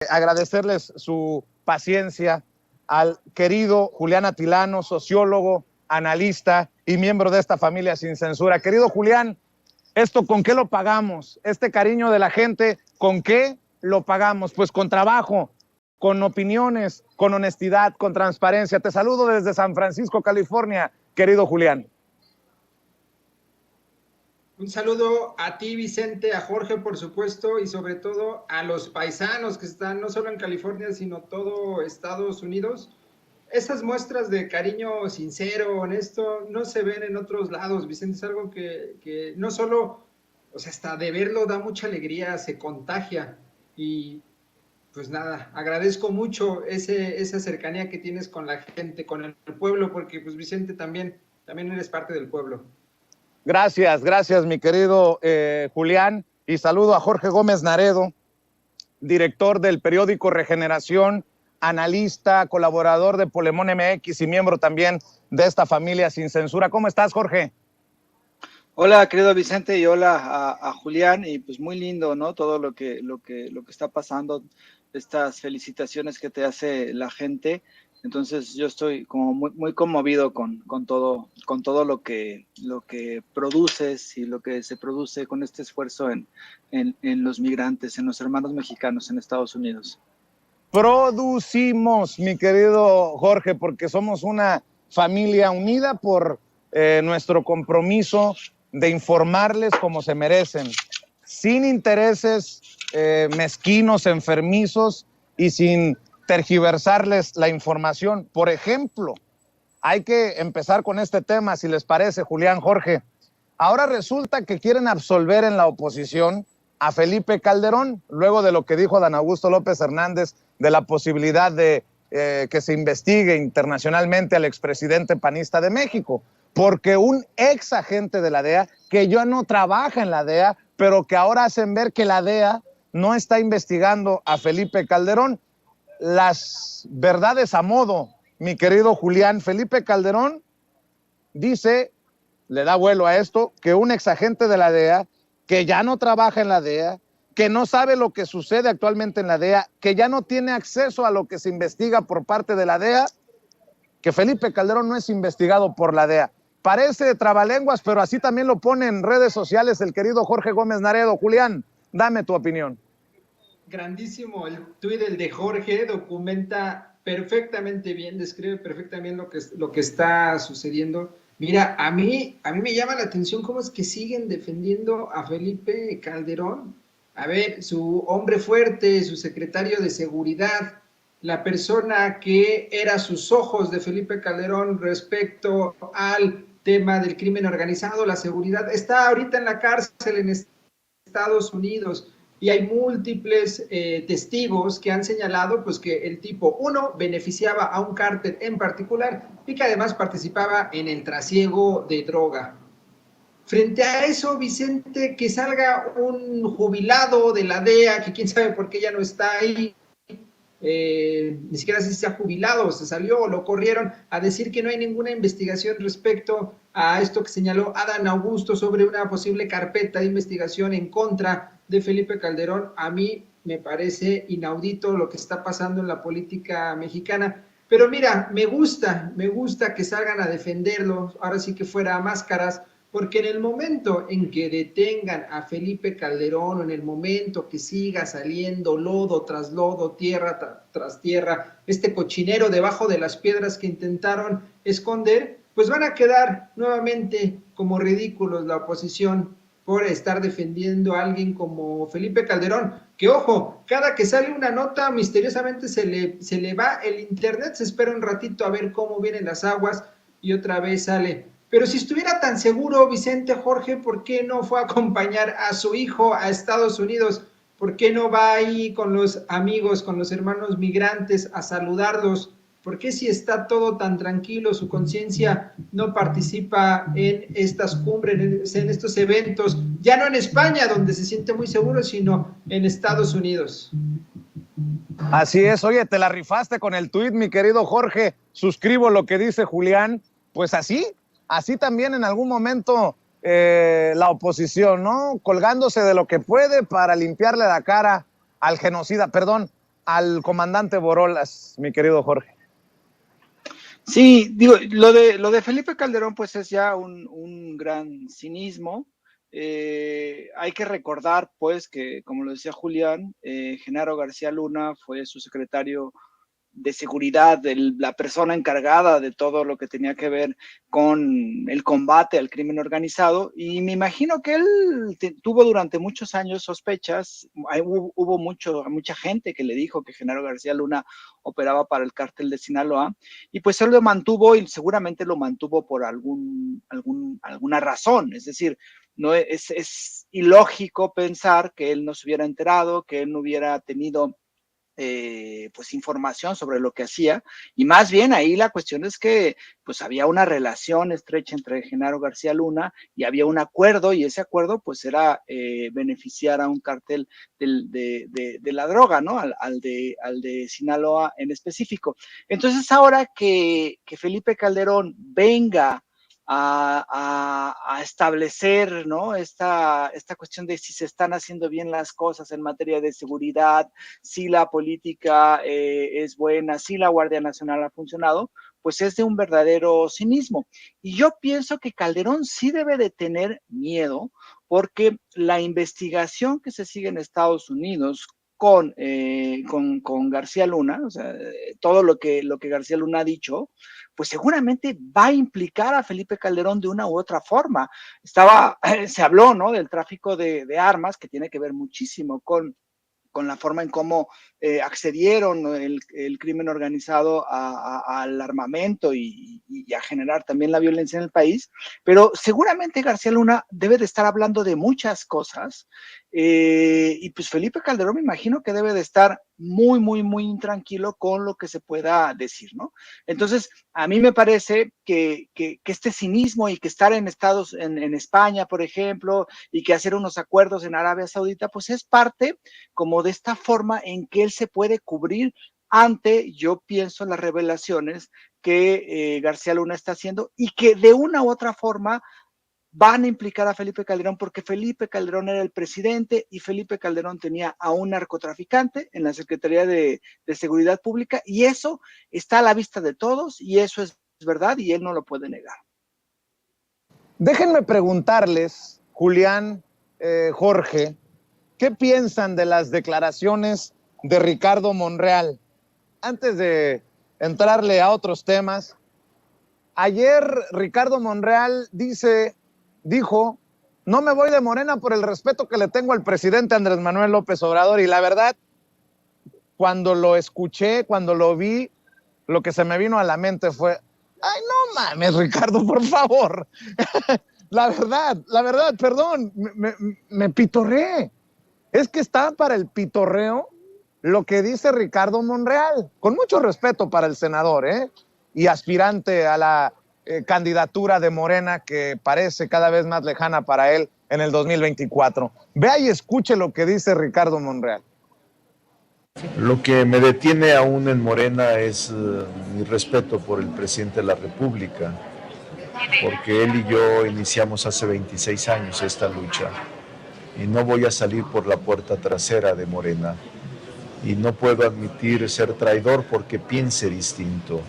agradecerles su paciencia al querido Julián Atilano, sociólogo, analista y miembro de esta familia sin censura. Querido Julián, ¿esto con qué lo pagamos? Este cariño de la gente, ¿con qué lo pagamos? Pues con trabajo, con opiniones, con honestidad, con transparencia. Te saludo desde San Francisco, California, querido Julián. Un saludo a ti, Vicente, a Jorge, por supuesto, y sobre todo a los paisanos que están no solo en California, sino todo Estados Unidos. Esas muestras de cariño sincero, honesto, no se ven en otros lados, Vicente. Es algo que no solo, o sea, hasta de verlo da mucha alegría, se contagia. Y pues nada, agradezco mucho esa cercanía que tienes con la gente, con el pueblo, porque pues Vicente también eres parte del pueblo. Gracias, gracias, mi querido Julián. Y saludo a Jorge Gómez Naredo, director del periódico Regeneración, analista, colaborador de Polemón MX y miembro también de esta familia sin censura. ¿Cómo estás, Jorge? Hola, querido Vicente, y hola a Julián, y pues muy lindo, ¿no? Todo lo que está pasando, estas felicitaciones que te hace la gente. Entonces yo estoy como muy conmovido con todo lo que produces y lo que se produce con este esfuerzo en los migrantes, en los hermanos mexicanos en Estados Unidos. Producimos, mi querido Jorge, porque somos una familia unida por nuestro compromiso de informarles como se merecen, sin intereses mezquinos, enfermizos y sin tergiversarles la información. Por ejemplo, hay que empezar con este tema, si les parece, Julián, Jorge. Ahora resulta que quieren absolver en la oposición a Felipe Calderón, luego de lo que dijo Dan Augusto López Hernández de la posibilidad de que se investigue internacionalmente al expresidente panista de México, porque un ex agente de la DEA, que ya no trabaja en la DEA, pero que ahora hacen ver que la DEA no está investigando a Felipe Calderón. Las verdades a modo, mi querido Julián. Felipe Calderón dice, le da vuelo a esto, que un ex agente de la DEA, que ya no trabaja en la DEA, que no sabe lo que sucede actualmente en la DEA, que ya no tiene acceso a lo que se investiga por parte de la DEA, que Felipe Calderón no es investigado por la DEA. Parece trabalenguas, pero así también lo pone en redes sociales el querido Jorge Gómez Naredo. Julián, dame tu opinión. Grandísimo el tuit, el de Jorge, documenta perfectamente bien, describe perfectamente lo que está sucediendo. Mira, a mí me llama la atención cómo es que siguen defendiendo a Felipe Calderón. A ver, su hombre fuerte, su secretario de seguridad, la persona que era sus ojos de Felipe Calderón respecto al tema del crimen organizado, la seguridad, está ahorita en la cárcel en Estados Unidos. Y hay múltiples testigos que han señalado pues, que el tipo, uno, beneficiaba a un cártel en particular y que además participaba en el trasiego de droga. Frente a eso, Vicente, que salga un jubilado de la DEA, que quién sabe por qué ya no está ahí, ni siquiera si se ha jubilado, se salió o lo corrieron, a decir que no hay ninguna investigación respecto a esto que señaló Adán Augusto sobre una posible carpeta de investigación en contra de Felipe Calderón. A mí me parece inaudito lo que está pasando en la política mexicana. Pero mira, me gusta que salgan a defenderlo, ahora sí que fuera a máscaras, porque en el momento en que detengan a Felipe Calderón, o en el momento que siga saliendo lodo tras lodo, tierra tras tierra, este cochinero debajo de las piedras que intentaron esconder, pues van a quedar nuevamente como ridículos la oposición por estar defendiendo a alguien como Felipe Calderón, que ojo, cada que sale una nota misteriosamente se le va el internet, se espera un ratito a ver cómo vienen las aguas y otra vez sale. Pero si estuviera tan seguro Vicente, Jorge, ¿por qué no fue a acompañar a su hijo a Estados Unidos? ¿Por qué no va ahí con los amigos, con los hermanos migrantes a saludarlos? ¿Por qué si está todo tan tranquilo, su conciencia no participa en estas cumbres, en estos eventos, ya no en España, donde se siente muy seguro, sino en Estados Unidos? Así es, oye, te la rifaste con el tuit, mi querido Jorge. Suscribo lo que dice Julián. Pues así también en algún momento la oposición, ¿no? Colgándose de lo que puede para limpiarle la cara al genocida, perdón, al comandante Borolas, mi querido Jorge? Sí, digo, lo de Felipe Calderón, pues es ya un gran cinismo. Hay que recordar, pues, que, como lo decía Julián, Genaro García Luna fue su secretario de seguridad, la persona encargada de todo lo que tenía que ver con el combate al crimen organizado, y me imagino que él tuvo durante muchos años sospechas. Hubo mucha gente que le dijo que Genaro García Luna operaba para el cártel de Sinaloa, y pues él lo mantuvo, y seguramente lo mantuvo por alguna razón. Es decir, no es ilógico pensar que él no se hubiera enterado, que él no hubiera tenido pues información sobre lo que hacía, y más bien ahí la cuestión es que pues había una relación estrecha entre Genaro García Luna y había un acuerdo, y ese acuerdo pues era beneficiar a un cartel de la droga, ¿no? Al de Sinaloa en específico. Entonces ahora que Felipe Calderón venga a establecer, ¿no? Esta cuestión de si se están haciendo bien las cosas en materia de seguridad, si la política es buena, si la Guardia Nacional ha funcionado, pues es de un verdadero cinismo. Y yo pienso que Calderón sí debe de tener miedo, porque la investigación que se sigue en Estados Unidos con García Luna, o sea, todo lo que García Luna ha dicho, pues seguramente va a implicar a Felipe Calderón de una u otra forma. Se habló, ¿no?, del tráfico de armas, que tiene que ver muchísimo con la forma en cómo accedieron, ¿no?, el crimen organizado al armamento y a generar también la violencia en el país. Pero seguramente García Luna debe de estar hablando de muchas cosas, y pues Felipe Calderón me imagino que debe de estar muy, muy, muy intranquilo con lo que se pueda decir, ¿no? Entonces, a mí me parece que este cinismo, y que estar en España, por ejemplo, y que hacer unos acuerdos en Arabia Saudita, pues es parte como de esta forma en que él se puede cubrir ante, yo pienso, las revelaciones que García Luna está haciendo, y que de una u otra forma van a implicar a Felipe Calderón, porque Felipe Calderón era el presidente y Felipe Calderón tenía a un narcotraficante en la Secretaría de Seguridad Pública, y eso está a la vista de todos, y eso es verdad, y él no lo puede negar. Déjenme preguntarles, Julián, Jorge, ¿qué piensan de las declaraciones de Ricardo Monreal? Antes de entrarle a otros temas, ayer Ricardo Monreal dijo, no me voy de Morena por el respeto que le tengo al presidente Andrés Manuel López Obrador, y la verdad, cuando lo escuché, cuando lo vi, lo que se me vino a la mente fue, ay, no mames, Ricardo, por favor. La verdad, perdón, me pitorré. Es que está para el pitorreo lo que dice Ricardo Monreal, con mucho respeto para el senador, y aspirante a la candidatura de Morena, que parece cada vez más lejana para él en el 2024. Vea y escuche lo que dice Ricardo Monreal. Lo que me detiene aún en Morena es mi respeto por el presidente de la República, porque él y yo iniciamos hace 26 años esta lucha, y no voy a salir por la puerta trasera de Morena, y no puedo admitir ser traidor porque piense distinto.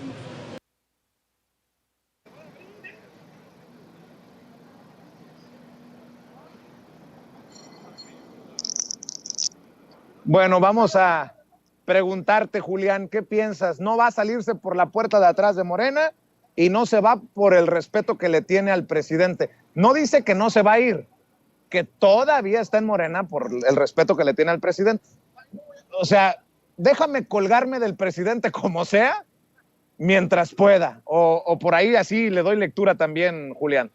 Bueno, vamos a preguntarte, Julián, ¿qué piensas? ¿No va a salirse por la puerta de atrás de Morena y no se va por el respeto que le tiene al presidente? No dice que no se va a ir, que todavía está en Morena por el respeto que le tiene al presidente. O sea, déjame colgarme del presidente como sea, mientras pueda, o por ahí así le doy lectura también, Julián.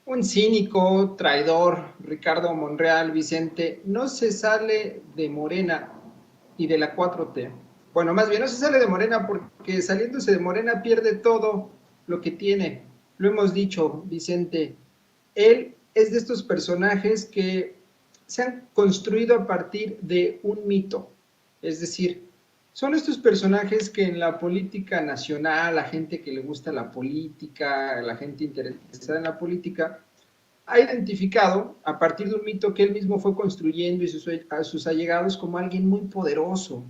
Un cínico, traidor, Ricardo Monreal, Vicente, no se sale de Morena y de la 4T. Bueno, más bien no se sale de Morena porque saliéndose de Morena pierde todo lo que tiene. Lo hemos dicho, Vicente. Él es de estos personajes que se han construido a partir de un mito. Es decir, son estos personajes que en la política nacional, la gente que le gusta la política, la gente interesada en la política, ha identificado, a partir de un mito que él mismo fue construyendo y a sus allegados, como alguien muy poderoso,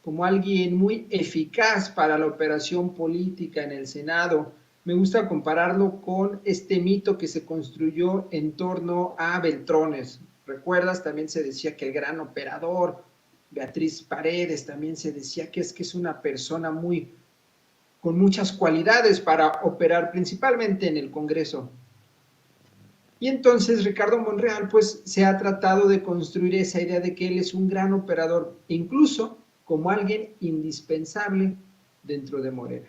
como alguien muy eficaz para la operación política en el Senado. Me gusta compararlo con este mito que se construyó en torno a Beltrones. ¿Recuerdas? También se decía que el gran operador, Beatriz Paredes, también se decía que es una persona con muchas cualidades para operar principalmente en el Congreso. Y entonces Ricardo Monreal pues se ha tratado de construir esa idea de que él es un gran operador, incluso como alguien indispensable dentro de Morena.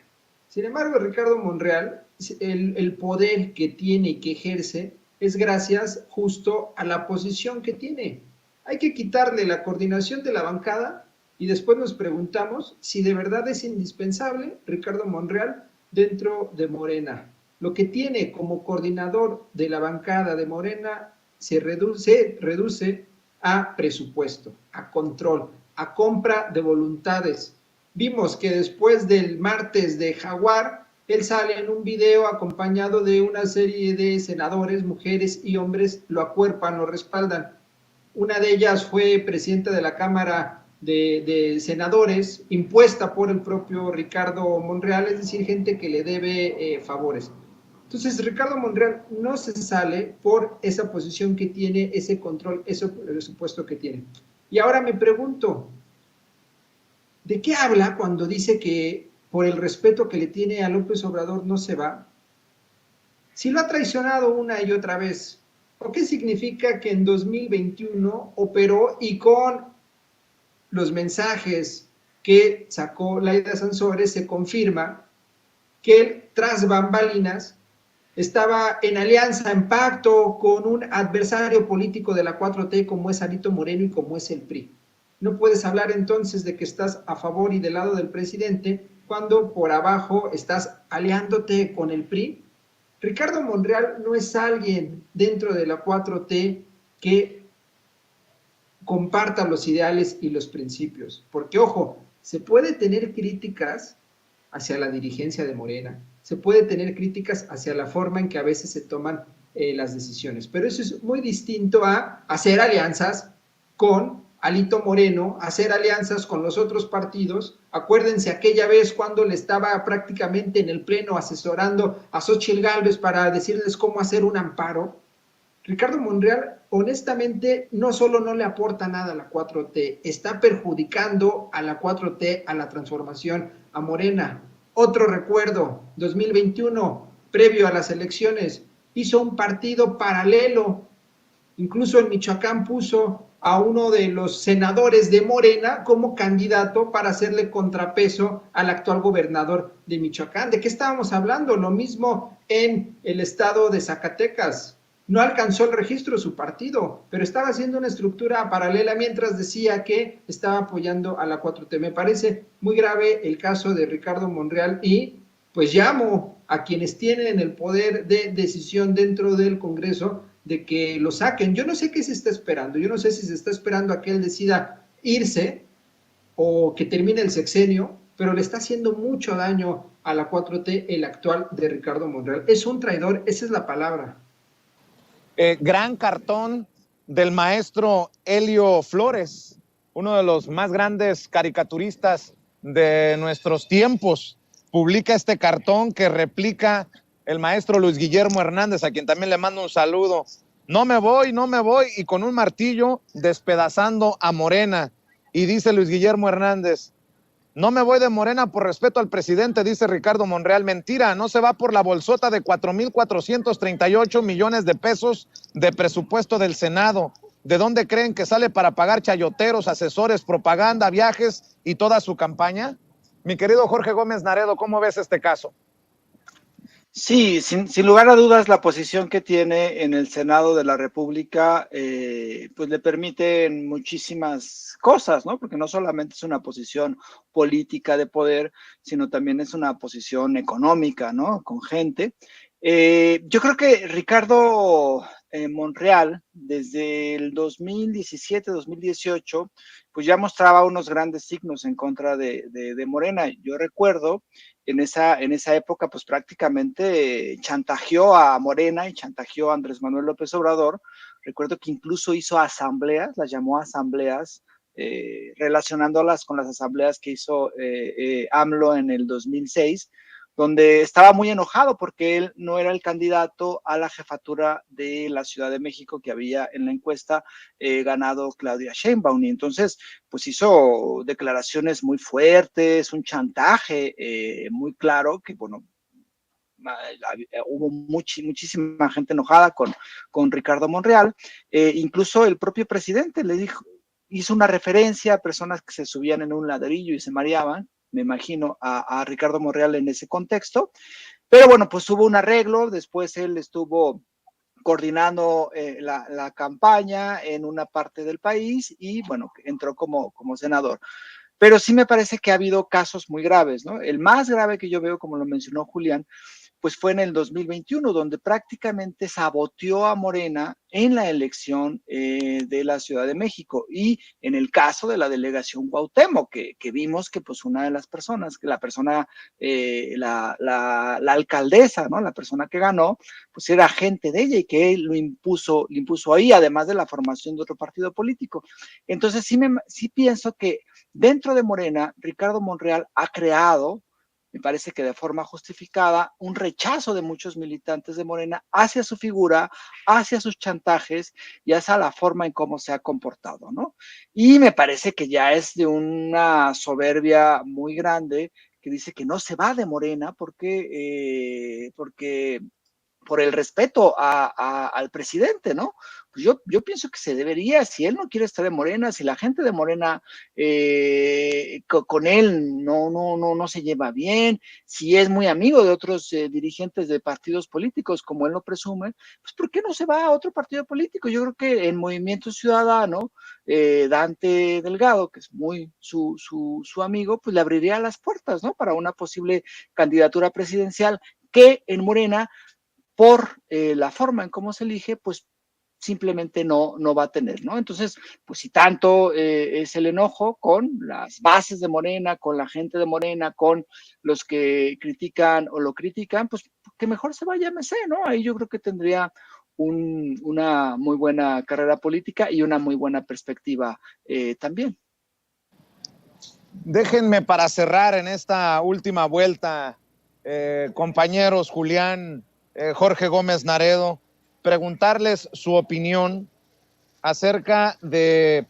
Sin embargo, Ricardo Monreal, el poder que tiene y que ejerce es gracias justo a la posición que tiene. Hay que quitarle la coordinación de la bancada y después nos preguntamos si de verdad es indispensable Ricardo Monreal dentro de Morena. Lo que tiene como coordinador de la bancada de Morena se reduce a presupuesto, a control, a compra de voluntades. Vimos que después del martes de Jaguar, él sale en un video acompañado de una serie de senadores, mujeres y hombres, lo acuerpan, lo respaldan. Una de ellas fue presidenta de la Cámara de Senadores, impuesta por el propio Ricardo Monreal, es decir, gente que le debe favores. Entonces, Ricardo Monreal no se sale por esa posición que tiene, ese control, ese presupuesto que tiene. Y ahora me pregunto, ¿de qué habla cuando dice que por el respeto que le tiene a López Obrador no se va? Si lo ha traicionado una y otra vez, ¿o qué significa que en 2021 operó y con los mensajes que sacó Laida Sansores se confirma que él, tras bambalinas, estaba en alianza, en pacto con un adversario político de la 4T como es Alito Moreno y como es el PRI? No puedes hablar entonces de que estás a favor y del lado del presidente cuando por abajo estás aliándote con el PRI. Ricardo Monreal no es alguien dentro de la 4T que comparta los ideales y los principios, porque ojo, se puede tener críticas hacia la dirigencia de Morena, se puede tener críticas hacia la forma en que a veces se toman las decisiones, pero eso es muy distinto a hacer alianzas con Alito Moreno, hacer alianzas con los otros partidos. Acuérdense aquella vez cuando le estaba prácticamente en el pleno asesorando a Xóchitl Gálvez para decirles cómo hacer un amparo. Ricardo Monreal, honestamente, no solo no le aporta nada a la 4T, está perjudicando a la 4T, a la transformación, a Morena. Otro recuerdo, 2021, previo a las elecciones, hizo un partido paralelo, incluso en Michoacán puso a uno de los senadores de Morena como candidato para hacerle contrapeso al actual gobernador de Michoacán. ¿De qué estábamos hablando? Lo mismo en el estado de Zacatecas. No alcanzó el registro de su partido, pero estaba haciendo una estructura paralela mientras decía que estaba apoyando a la 4T. Me parece muy grave el caso de Ricardo Monreal y pues llamo a quienes tienen el poder de decisión dentro del Congreso de que lo saquen. Yo no sé qué se está esperando, yo no sé si se está esperando a que él decida irse o que termine el sexenio, pero le está haciendo mucho daño a la 4T el actual de Ricardo Monreal. Es un traidor, esa es la palabra. Gran cartón del maestro Helio Flores, uno de los más grandes caricaturistas de nuestros tiempos. Publica este cartón que replica el maestro Luis Guillermo Hernández, a quien también le mando un saludo. No me voy, y con un martillo despedazando a Morena. Y dice Luis Guillermo Hernández, no me voy de Morena por respeto al presidente, dice Ricardo Monreal. Mentira, no se va por la bolsota de 4,438 millones de pesos de presupuesto del Senado. ¿De dónde creen que sale para pagar chayoteros, asesores, propaganda, viajes y toda su campaña? Mi querido Jorge Gómez Naredo, ¿cómo ves este caso? Sí, sin lugar a dudas, la posición que tiene en el Senado de la República, pues le permiten muchísimas cosas, ¿no? Porque no solamente es una posición política de poder, sino también es una posición económica, ¿no? Con gente. Yo creo que Ricardo Monreal, desde el 2017-2018, pues ya mostraba unos grandes signos en contra de Morena. Yo recuerdo en esa época, pues prácticamente chantajeó a Morena y chantajeó a Andrés Manuel López Obrador. Recuerdo que incluso hizo asambleas, las llamó asambleas, relacionándolas con las asambleas que hizo AMLO en el 2006, donde estaba muy enojado porque él no era el candidato a la jefatura de la Ciudad de México que había en la encuesta ganado Claudia Sheinbaum. Y entonces, pues hizo declaraciones muy fuertes, un chantaje muy claro, que bueno, hubo muchísima gente enojada con Ricardo Monreal. Incluso el propio presidente le dijo, hizo una referencia a personas que se subían en un ladrillo y se mareaban, me imagino, a Ricardo Monreal en ese contexto. Pero bueno, pues hubo un arreglo, después él estuvo coordinando la campaña en una parte del país y bueno, entró como senador. Pero sí me parece que ha habido casos muy graves, ¿no? El más grave que yo veo, como lo mencionó Julián, pues fue en el 2021, donde prácticamente saboteó a Morena en la elección de la Ciudad de México. Y en el caso de la delegación Cuauhtémoc, que vimos que pues una de las personas, que la persona, la alcaldesa, ¿no? La persona que ganó, pues era agente de ella y que él le impuso ahí, además de la formación de otro partido político. Entonces sí pienso que dentro de Morena, Ricardo Monreal ha creado, me parece que de forma justificada, un rechazo de muchos militantes de Morena hacia su figura, hacia sus chantajes y hacia la forma en cómo se ha comportado, ¿no? Y me parece que ya es de una soberbia muy grande que dice que no se va de Morena porque por el respeto al presidente, ¿no? Pues yo pienso que se debería, si él no quiere estar en Morena, si la gente de Morena con él no se lleva bien, si es muy amigo de otros dirigentes de partidos políticos, como él lo presume, pues ¿por qué no se va a otro partido político? Yo creo que en Movimiento Ciudadano, Dante Delgado, que es muy su amigo, pues le abriría las puertas, ¿no? Para una posible candidatura presidencial que en Morena, por la forma en cómo se elige, pues simplemente no va a tener, ¿no? Entonces, pues si tanto es el enojo con las bases de Morena, con la gente de Morena, con los que critican o lo critican, pues que mejor se vaya a MC, ¿no? Ahí yo creo que tendría una muy buena carrera política y una muy buena perspectiva también. Déjenme para cerrar en esta última vuelta, compañeros Julián, Jorge Gómez Naredo, preguntarles su opinión acerca de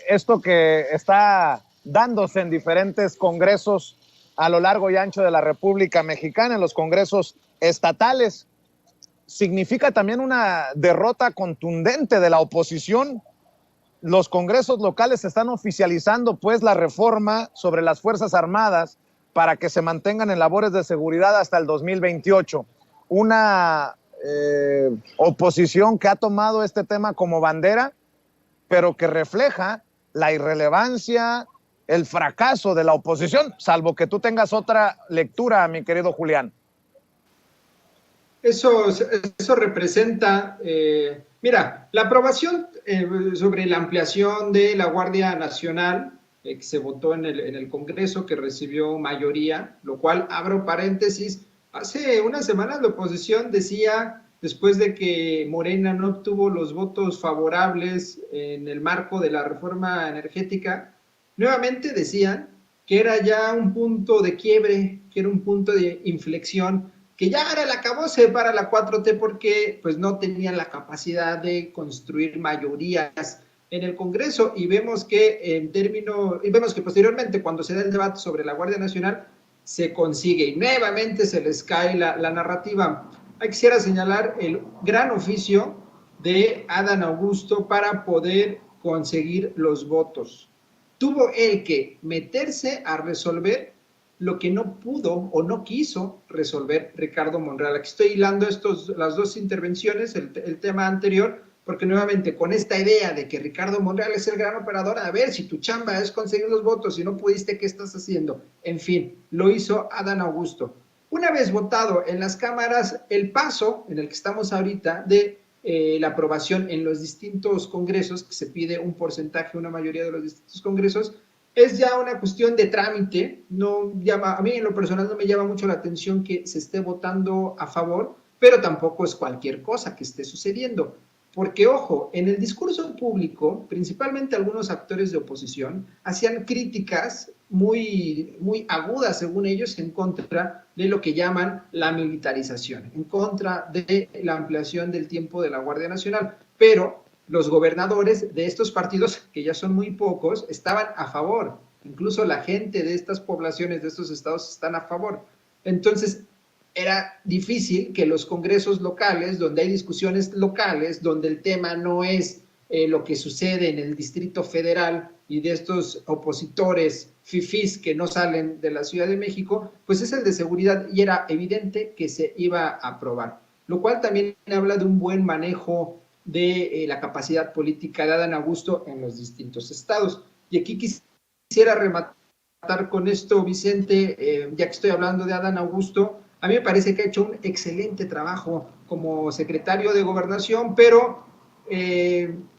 esto que está dándose en diferentes congresos a lo largo y ancho de la República Mexicana, en los congresos estatales. Significa también una derrota contundente de la oposición. Los congresos locales están oficializando pues la reforma sobre las Fuerzas Armadas para que se mantengan en labores de seguridad hasta el 2028. Una oposición que ha tomado este tema como bandera, pero que refleja la irrelevancia, el fracaso de la oposición, salvo que tú tengas otra lectura, mi querido Julián. Eso representa, mira, la aprobación sobre la ampliación de la Guardia Nacional, que se votó en el Congreso, que recibió mayoría, lo cual, abro paréntesis, hace unas semanas la oposición decía, después de que Morena no obtuvo los votos favorables en el marco de la reforma energética, nuevamente decían que era ya un punto de quiebre, que era un punto de inflexión, que ya era el acabose para la 4T porque pues no tenían la capacidad de construir mayorías en el Congreso, y vemos que posteriormente, cuando se da el debate sobre la Guardia Nacional, se consigue y nuevamente se les cae la narrativa. Quisiera señalar el gran oficio de Adán Augusto para poder conseguir los votos. Tuvo él que meterse a resolver lo que no pudo o no quiso resolver Ricardo Monreal. Aquí estoy hilando las dos intervenciones, el tema anterior, porque nuevamente con esta idea de que Ricardo Monreal es el gran operador, a ver, si tu chamba es conseguir los votos y no pudiste, ¿qué estás haciendo? En fin, lo hizo Adán Augusto. Una vez votado en las cámaras, el paso en el que estamos ahorita de la aprobación en los distintos congresos, que se pide un porcentaje, una mayoría de los distintos congresos, es ya una cuestión de trámite. No llama, a mí en lo personal no me llama mucho la atención que se esté votando a favor, pero tampoco es cualquier cosa que esté sucediendo. Porque, ojo, en el discurso público, principalmente algunos actores de oposición hacían críticas muy agudas, según ellos, en contra de lo que llaman la militarización, en contra de la ampliación del tiempo de la Guardia Nacional. Pero los gobernadores de estos partidos, que ya son muy pocos, estaban a favor. Incluso la gente de estas poblaciones, de estos estados, están a favor. Entonces, era difícil que los congresos locales, donde hay discusiones locales, donde el tema no es lo que sucede en el Distrito Federal y de estos opositores fifís que no salen de la Ciudad de México, pues es el de seguridad y era evidente que se iba a aprobar. Lo cual también habla de un buen manejo de la capacidad política de Adán Augusto en los distintos estados. Y aquí quisiera rematar con esto, Vicente, ya que estoy hablando de Adán Augusto. A mí me parece que ha hecho un excelente trabajo como secretario de Gobernación, pero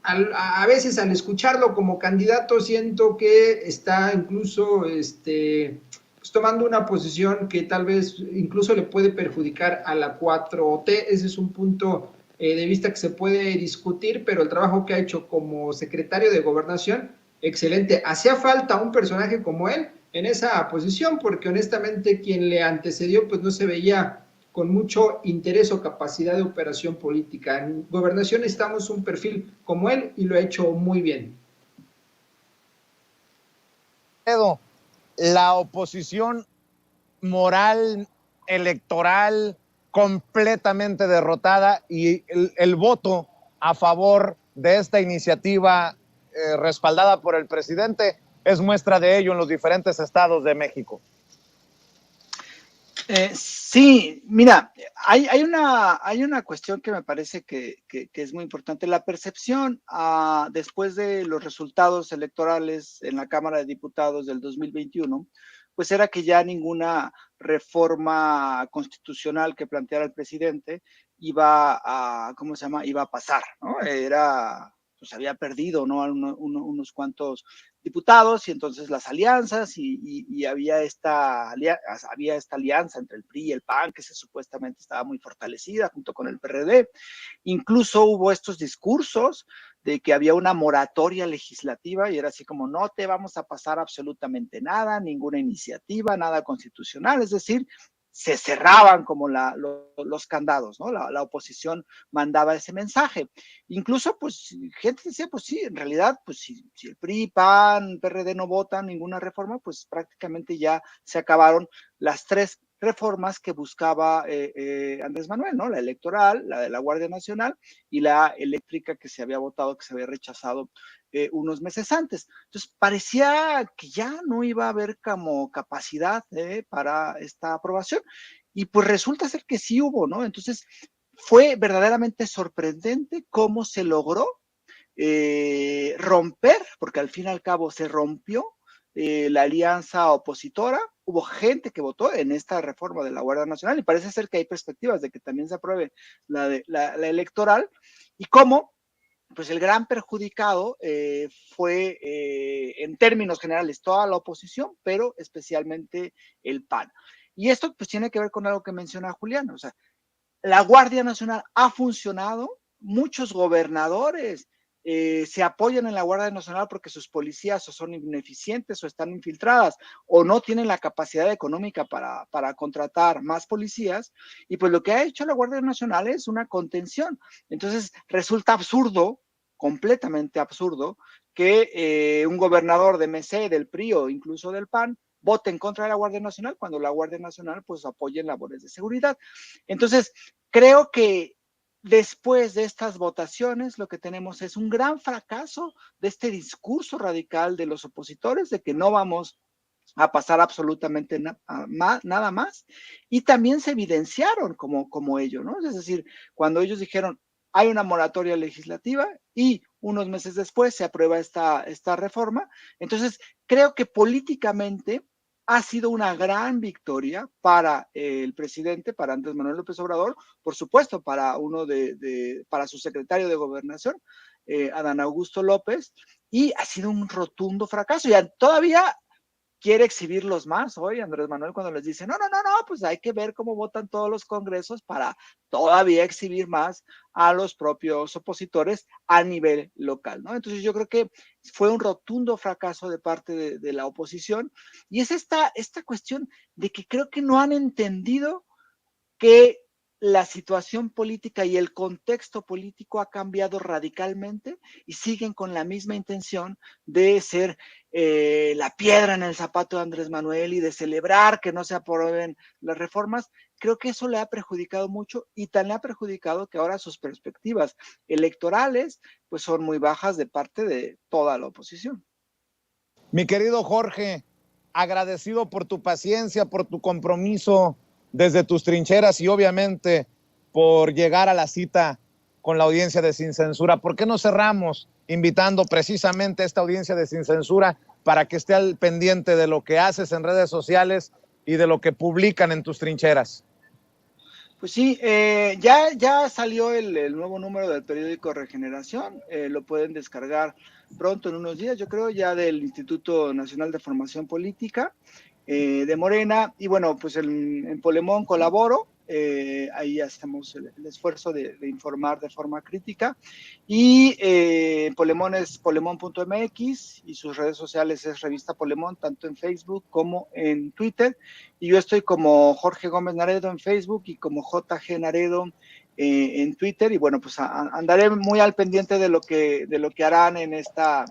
a veces al escucharlo como candidato siento que está incluso pues tomando una posición que tal vez incluso le puede perjudicar a la 4T. Ese es un punto de vista que se puede discutir, pero el trabajo que ha hecho como secretario de Gobernación, excelente. Hacía falta un personaje como él en esa posición, porque honestamente quien le antecedió pues no se veía con mucho interés o capacidad de operación política. En Gobernación necesitamos un perfil como él y lo ha hecho muy bien. La oposición moral, electoral, completamente derrotada, y el voto a favor de esta iniciativa respaldada por el presidente es muestra de ello en los diferentes estados de México. Sí, mira, hay una cuestión que me parece que es muy importante. La percepción después de los resultados electorales en la Cámara de Diputados del 2021, pues era que ya ninguna reforma constitucional que planteara el presidente iba iba a pasar, ¿no? Pues había perdido, ¿no? Unos cuantos diputados, y entonces las alianzas, y había esta alianza entre el PRI y el PAN, que supuestamente estaba muy fortalecida junto con el PRD. Incluso hubo estos discursos de que había una moratoria legislativa, y era así como: no te vamos a pasar absolutamente nada, ninguna iniciativa, nada constitucional. Es decir, se cerraban como los candados, ¿no? La oposición mandaba ese mensaje. Incluso, pues, gente decía, pues sí, en realidad, pues si el PRI, PAN, PRD no votan ninguna reforma, pues prácticamente ya se acabaron las tres reformas que buscaba Andrés Manuel, ¿no? La electoral, la de la Guardia Nacional y la eléctrica, que se había votado, que se había rechazado unos meses antes. Entonces, parecía que ya no iba a haber como capacidad para esta aprobación, y pues resulta ser que sí hubo, ¿no? Entonces, fue verdaderamente sorprendente cómo se logró romper, porque al fin y al cabo se rompió la alianza opositora. Hubo gente que votó en esta reforma de la Guardia Nacional, y parece ser que hay perspectivas de que también se apruebe la electoral, y cómo pues el gran perjudicado fue, en términos generales, toda la oposición, pero especialmente el PAN. Y esto pues tiene que ver con algo que menciona Julián. O sea, la Guardia Nacional ha funcionado, muchos gobernadores se apoyan en la Guardia Nacional porque sus policías o son ineficientes o están infiltradas o no tienen la capacidad económica para contratar más policías, y pues lo que ha hecho la Guardia Nacional es una contención. Entonces resulta absurdo, completamente absurdo, que un gobernador de MC, del PRI o incluso del PAN vote en contra de la Guardia Nacional cuando la Guardia Nacional pues apoya en labores de seguridad. Entonces, creo que después de estas votaciones lo que tenemos es un gran fracaso de este discurso radical de los opositores de que no vamos a pasar absolutamente nada más, y también se evidenciaron como ello, ¿no? Es decir, cuando ellos dijeron hay una moratoria legislativa y unos meses después se aprueba esta reforma, entonces creo que políticamente ha sido una gran victoria para el presidente, para Andrés Manuel López Obrador, por supuesto, para para su secretario de Gobernación, Adán Augusto López, y ha sido un rotundo fracaso. Y todavía quiere exhibirlos más hoy, Andrés Manuel, cuando les dice, no, pues hay que ver cómo votan todos los congresos para todavía exhibir más a los propios opositores a nivel local, ¿no? Entonces yo creo que fue un rotundo fracaso de parte de la oposición, y es esta cuestión de que creo que no han entendido que la situación política y el contexto político ha cambiado radicalmente y siguen con la misma intención de ser la piedra en el zapato de Andrés Manuel y de celebrar que no se aprueben las reformas. Creo que eso le ha perjudicado mucho, y tan le ha perjudicado que ahora sus perspectivas electorales pues son muy bajas de parte de toda la oposición. Mi querido Jorge, agradecido por tu paciencia, por tu compromiso desde tus trincheras y obviamente por llegar a la cita con la audiencia de Sin Censura. ¿Por qué no cerramos invitando precisamente a esta audiencia de Sin Censura para que esté al pendiente de lo que haces en redes sociales y de lo que publican en tus trincheras? Pues sí, ya salió el nuevo número del periódico Regeneración, lo pueden descargar pronto, en unos días, yo creo, ya del Instituto Nacional de Formación Política de Morena. Y bueno, pues en Polemón colaboro, ahí hacemos el esfuerzo de informar de forma crítica, y Polemón es polemón.mx y sus redes sociales es Revista Polemón, tanto en Facebook como en Twitter, y yo estoy como Jorge Gómez Naredo en Facebook y como JG Naredo en Twitter. Y bueno, pues andaré muy al pendiente de lo que harán en esta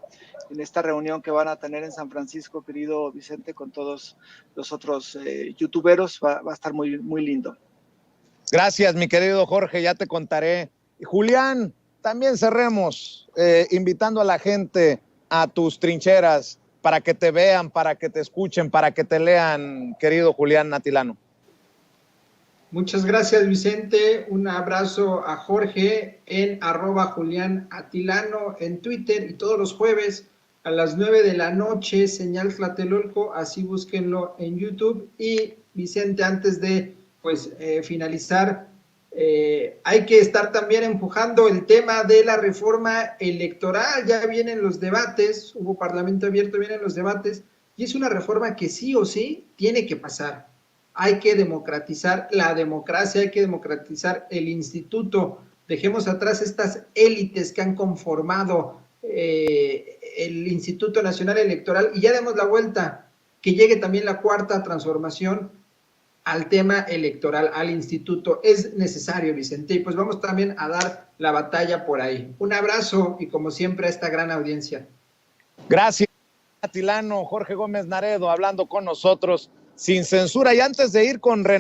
reunión que van a tener en San Francisco, querido Vicente, con todos los otros youtuberos. Va a estar muy, muy lindo. Gracias, mi querido Jorge, ya te contaré. Y Julián, también cerremos invitando a la gente a tus trincheras para que te vean, para que te escuchen, para que te lean, querido Julián Atilano. Muchas gracias, Vicente. Un abrazo a Jorge en @JuliánAtilano en Twitter, y todos los jueves a las 9 de la noche, Señal Tlatelolco, así búsquenlo en YouTube. Y Vicente, antes de finalizar, hay que estar también empujando el tema de la reforma electoral. Ya vienen los debates, hubo Parlamento abierto, vienen los debates, y es una reforma que sí o sí tiene que pasar. Hay que democratizar la democracia, hay que democratizar el instituto. Dejemos atrás estas élites que han conformado el Instituto Nacional Electoral, y ya demos la vuelta, que llegue también la cuarta transformación al tema electoral, al instituto. Es necesario, Vicente, y pues vamos también a dar la batalla por ahí. Un abrazo, y como siempre a esta gran audiencia. Gracias, Atilano. Jorge Gómez Naredo hablando con nosotros Sin Censura. Y antes de ir con René